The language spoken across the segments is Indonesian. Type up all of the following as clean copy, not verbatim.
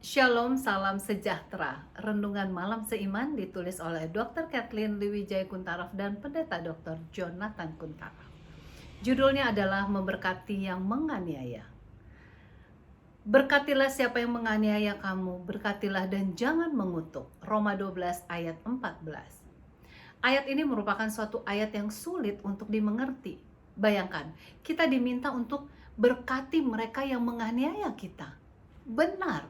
Shalom, salam sejahtera. Renungan malam seiman ditulis oleh Dr. Kathleen Liwijaya Kuntaraf dan Pendeta Dr. Jonathan Kuntaraf. Judulnya adalah Memberkati yang Menganiaya. Berkatilah siapa yang menganiaya kamu, berkatilah dan jangan mengutuk. Roma 12 ayat 14. Ayat ini merupakan suatu ayat yang sulit untuk dimengerti. Bayangkan, kita diminta untuk berkati mereka yang menganiaya kita. Benar,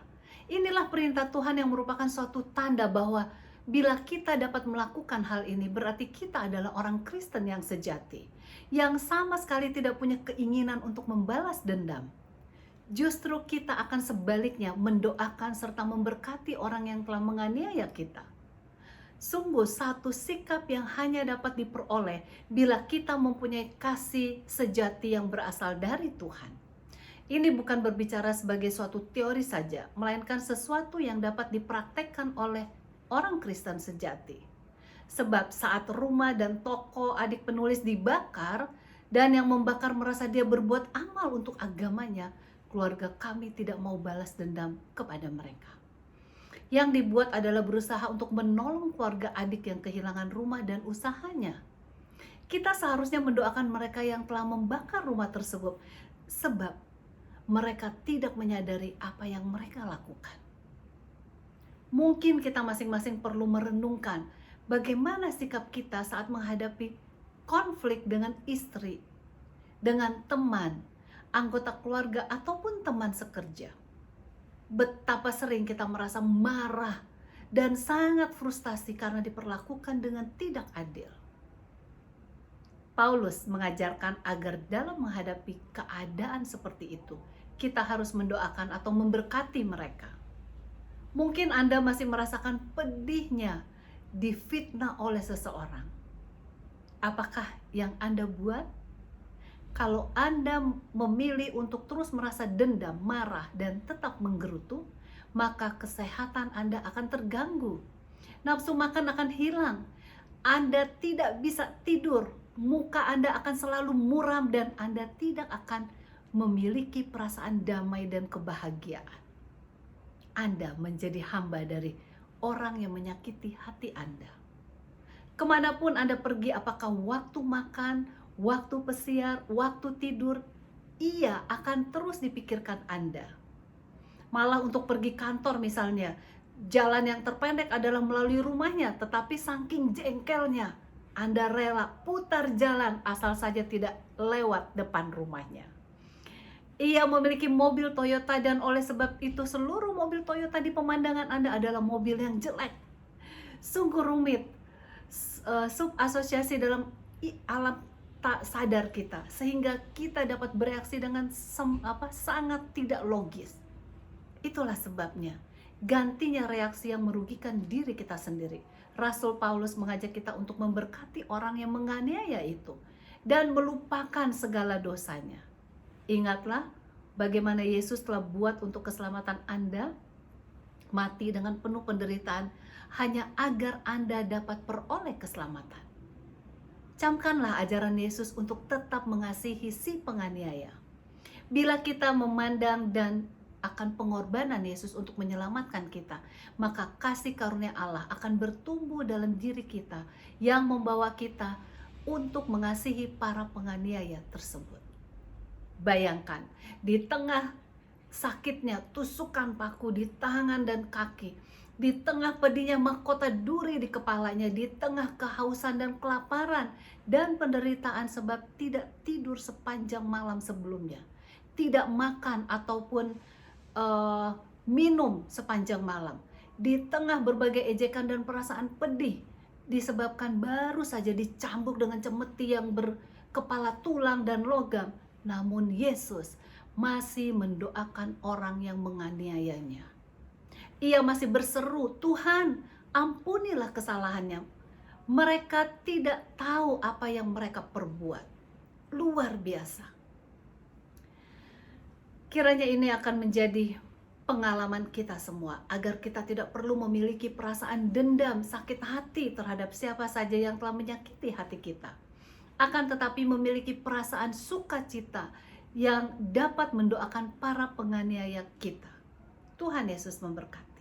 inilah perintah Tuhan yang merupakan suatu tanda bahwa bila kita dapat melakukan hal ini, berarti kita adalah orang Kristen yang sejati, yang sama sekali tidak punya keinginan untuk membalas dendam. Justru kita akan sebaliknya mendoakan serta memberkati orang yang telah menganiaya kita. Sungguh satu sikap yang hanya dapat diperoleh bila kita mempunyai kasih sejati yang berasal dari Tuhan. Ini bukan berbicara sebagai suatu teori saja, melainkan sesuatu yang dapat dipraktekkan oleh orang Kristen sejati. Sebab saat rumah dan toko adik penulis dibakar, dan yang membakar merasa dia berbuat amal untuk agamanya, keluarga kami tidak mau balas dendam kepada mereka. Yang dibuat adalah berusaha untuk menolong keluarga adik yang kehilangan rumah dan usahanya. Kita seharusnya mendoakan mereka yang telah membakar rumah tersebut, sebab mereka tidak menyadari apa yang mereka lakukan. Mungkin kita masing-masing perlu merenungkan bagaimana sikap kita saat menghadapi konflik dengan istri, dengan teman, anggota keluarga, ataupun teman sekerja. Betapa sering kita merasa marah dan sangat frustasi karena diperlakukan dengan tidak adil. Paulus mengajarkan agar dalam menghadapi keadaan seperti itu, kita harus mendoakan atau memberkati mereka. Mungkin Anda masih merasakan pedihnya difitnah oleh seseorang. Apakah yang Anda buat? Kalau Anda memilih untuk terus merasa dendam, marah, dan tetap menggerutu, maka kesehatan Anda akan terganggu. Nafsu makan akan hilang. Anda tidak bisa tidur. Muka Anda akan selalu muram dan Anda tidak akan memiliki perasaan damai dan kebahagiaan. Anda menjadi hamba dari orang yang menyakiti hati Anda. Kemanapun Anda pergi, apakah waktu makan, waktu pesiar, waktu tidur, ia akan terus dipikirkan Anda. Malah untuk pergi kantor misalnya, jalan yang terpendek adalah melalui rumahnya, tetapi saking jengkelnya, Anda rela putar jalan asal saja tidak lewat depan rumahnya. Ia memiliki mobil Toyota dan oleh sebab itu seluruh mobil Toyota di pemandangan Anda adalah mobil yang jelek. Sungguh rumit subasosiasi dalam alam tak sadar kita, sehingga kita dapat bereaksi dengan sangat tidak logis. Itulah sebabnya gantinya reaksi yang merugikan diri kita sendiri. Rasul Paulus mengajak kita untuk memberkati orang yang menganiaya itu dan melupakan segala dosanya. Ingatlah bagaimana Yesus telah buat untuk keselamatan Anda, mati dengan penuh penderitaan hanya agar Anda dapat peroleh keselamatan. Camkanlah ajaran Yesus untuk tetap mengasihi si penganiaya. Bila kita memandang dan akan pengorbanan Yesus untuk menyelamatkan kita, maka kasih karunia Allah akan bertumbuh dalam diri kita yang membawa kita untuk mengasihi para penganiaya tersebut. Bayangkan, di tengah sakitnya tusukan paku di tangan dan kaki, di tengah pedihnya mahkota duri di kepalanya, di tengah kehausan dan kelaparan dan penderitaan sebab tidak tidur sepanjang malam sebelumnya, tidak makan ataupun minum sepanjang malam, di tengah berbagai ejekan dan perasaan pedih disebabkan baru saja dicambuk dengan cemeti yang berkepala tulang dan logam, namun Yesus masih mendoakan orang yang menganiayanya. Ia masih berseru, "Tuhan, ampunilah kesalahannya. Mereka tidak tahu apa yang mereka perbuat." Luar biasa. Kiranya ini akan menjadi pengalaman kita semua, agar kita tidak perlu memiliki perasaan dendam, sakit hati terhadap siapa saja yang telah menyakiti hati kita. Akan tetapi memiliki perasaan sukacita yang dapat mendoakan para penganiaya kita. Tuhan Yesus memberkati.